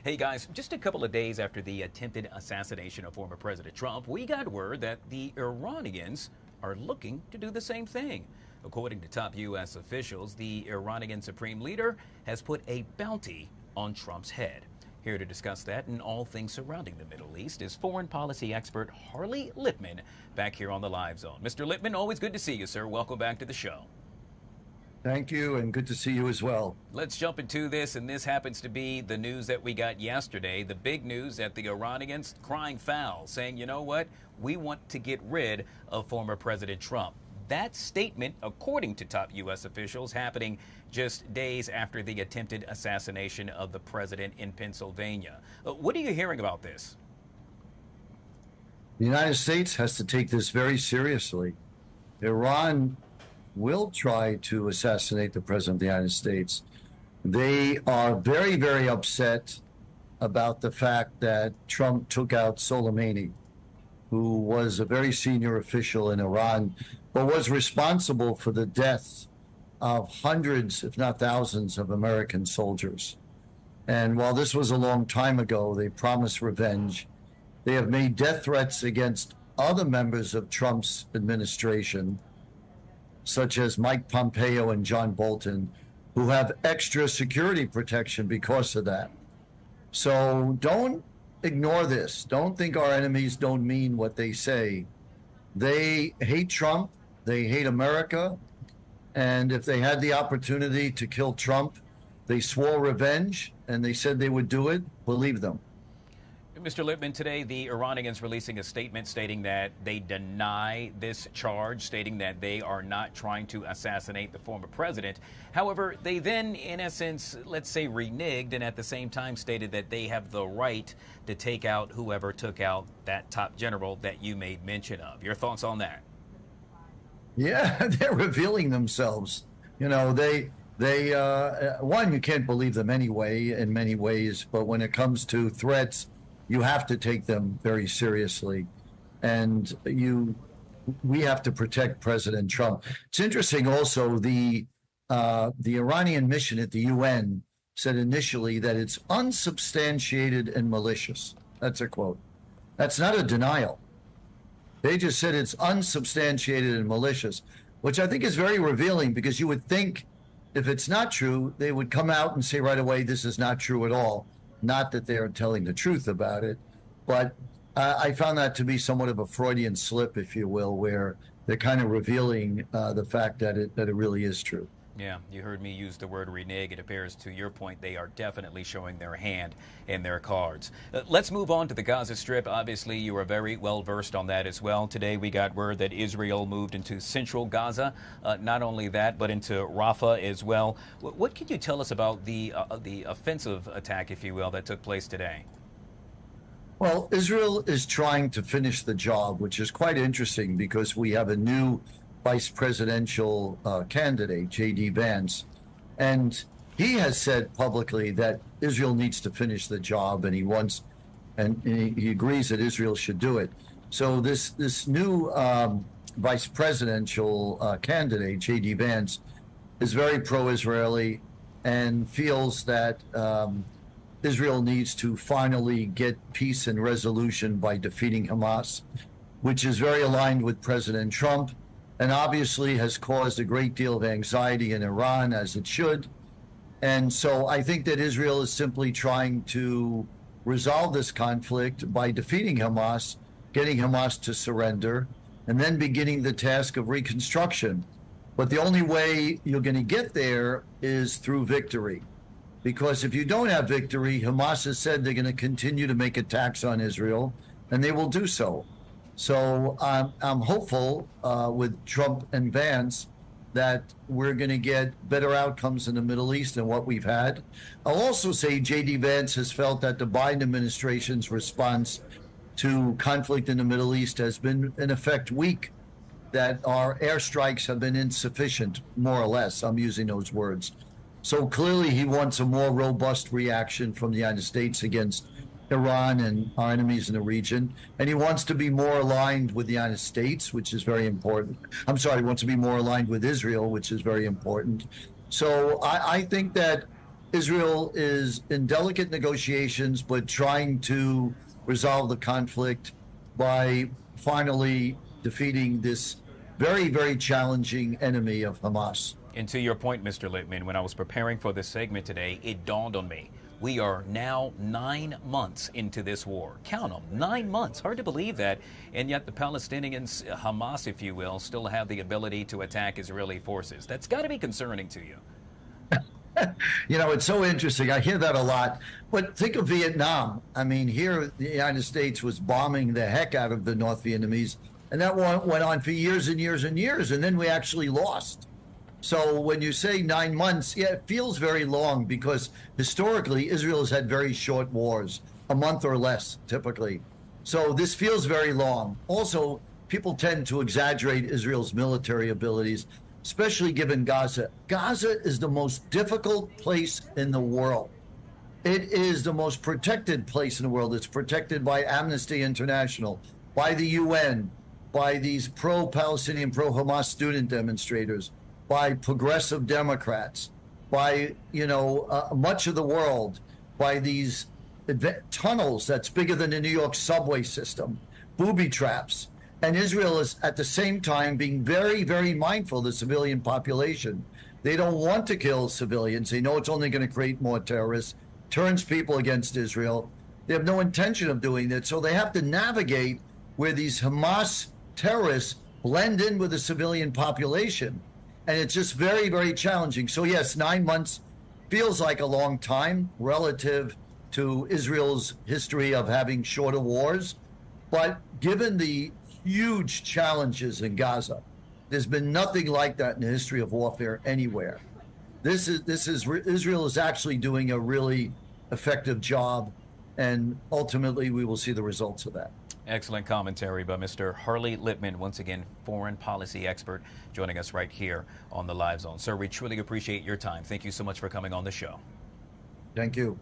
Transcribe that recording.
Hey guys, just a couple of days after the attempted assassination of former President Trump, we got word that the Iranians are looking to do the same thing. According to top U.S. officials, the Iranian supreme leader has put a bounty on Trump's head. Here to discuss that and all things surrounding the Middle East is foreign policy expert Harley Lippman, back here on the Live Zone. Mr. Lippman, always good to see you, sir. Welcome back to the show. Thank you, and good to see you as well. Let's jump into this, and this happens to be the news that we got yesterday. The big news that the Iranians crying foul, saying, you know what, we want to get rid of former President Trump. That statement, according to top U.S. officials, happening just days after the attempted assassination of the president in Pennsylvania. What are you hearing about this? The United States has to take this very seriously. Iran will try to assassinate the President of the United States. They are very, very upset about the fact that Trump took out Soleimani, who was a very senior official in Iran, but was responsible for the deaths of hundreds, if not thousands, of American soldiers. And while this was a long time ago, they promised revenge. They have made death threats against other members of Trump's administration, such as Mike Pompeo and John Bolton, who have extra security protection because of that. So don't ignore this. Don't think our enemies don't mean what they say. They hate Trump. They hate America. And if they had the opportunity to kill Trump, they swore revenge and they said they would do it. Believe them. Mr. Lippman, today the Iranians releasing a statement stating that they deny this charge, stating that they are not trying to assassinate the former president. However, they then, in essence, let's say reneged and at the same time stated that they have the right to take out whoever took out that top general that you made mention of. Your thoughts on that? Yeah, they're revealing themselves. You know, one, you can't believe them anyway in many ways, but when it comes to threats, you have to take them very seriously, and we have to protect President Trump. It's interesting also, the Iranian mission at the UN said initially that it's unsubstantiated and malicious. That's a quote. That's not a denial. They just said it's unsubstantiated and malicious, which I think is very revealing, because you would think if it's not true, they would come out and say right away, this is not true at all. Not that they're telling the truth about it, but I found that to be somewhat of a Freudian slip, if you will, where they're kind of revealing the fact that it really is true. Yeah, you heard me use the word renege. It appears, to your point, they are definitely showing their hand and their cards. Let's move on to the Gaza Strip. Obviously, you are very well versed on that as well. Today, we got word that Israel moved into central Gaza. Not only that, but into Rafah as well. What can you tell us about the offensive attack, if you will, that took place today? Well, Israel is trying to finish the job, which is quite interesting because we have a new vice presidential candidate, J.D. Vance, and he has said publicly that Israel needs to finish the job, and he agrees that Israel should do it. So this new vice presidential candidate, J.D. Vance, is very pro-Israeli and feels that Israel needs to finally get peace and resolution by defeating Hamas, which is very aligned with President Trump, and obviously has caused a great deal of anxiety in Iran, as it should. And so I think that Israel is simply trying to resolve this conflict by defeating Hamas, getting Hamas to surrender, and then beginning the task of reconstruction. But the only way you're going to get there is through victory. Because if you don't have victory, Hamas has said they're going to continue to make attacks on Israel, and they will do so. So I'm hopeful with Trump and Vance that we're going to get better outcomes in the Middle East than what we've had. I'll also say J.D. Vance has felt that the Biden administration's response to conflict in the Middle East has been, in effect, weak, that our airstrikes have been insufficient, more or less. I'm using those words. So clearly he wants a more robust reaction from the United States against Iran and our enemies in the region, and he wants to be more aligned with the United States, which is very important. I'm sorry, he wants to be more aligned with Israel, which is very important. So I think that Israel is in delicate negotiations, but trying to resolve the conflict by finally defeating this very, very challenging enemy of Hamas. And to your point, Mr. Lippman, when I was preparing for this segment today, it dawned on me. We are now 9 months into this war. Count them, 9 months. Hard to believe that. And yet the Palestinians, Hamas, if you will, still have the ability to attack Israeli forces. That's got to be concerning to you. You know, it's so interesting. I hear that a lot. But think of Vietnam. I mean, here the United States was bombing the heck out of the North Vietnamese. And that went on for years and years and years. And then we actually lost. So when you say 9 months, yeah, it feels very long because historically Israel has had very short wars, a month or less typically. So this feels very long. Also, people tend to exaggerate Israel's military abilities, especially given Gaza. Gaza is the most difficult place in the world. It is the most protected place in the world. It's protected by Amnesty International, by the UN, by these pro-Palestinian, pro-Hamas student demonstrators, by progressive Democrats, by, much of the world, by these tunnels that's bigger than the New York subway system, booby traps. And Israel is at the same time being very, very mindful of the civilian population. They don't want to kill civilians. They know it's only going to create more terrorists, turns people against Israel. They have no intention of doing that. So they have to navigate where these Hamas terrorists blend in with the civilian population. And it's just very, very challenging. So yes, 9 months feels like a long time relative to Israel's history of having shorter wars. But given the huge challenges in Gaza, there's been nothing like that in the history of warfare anywhere. Israel is actually doing a really effective job, and ultimately we will see the results of that. Excellent commentary by Mr. Harley Lippman, once again, foreign policy expert, joining us right here on the Live Zone. Sir, we truly appreciate your time. Thank you so much for coming on the show. Thank you.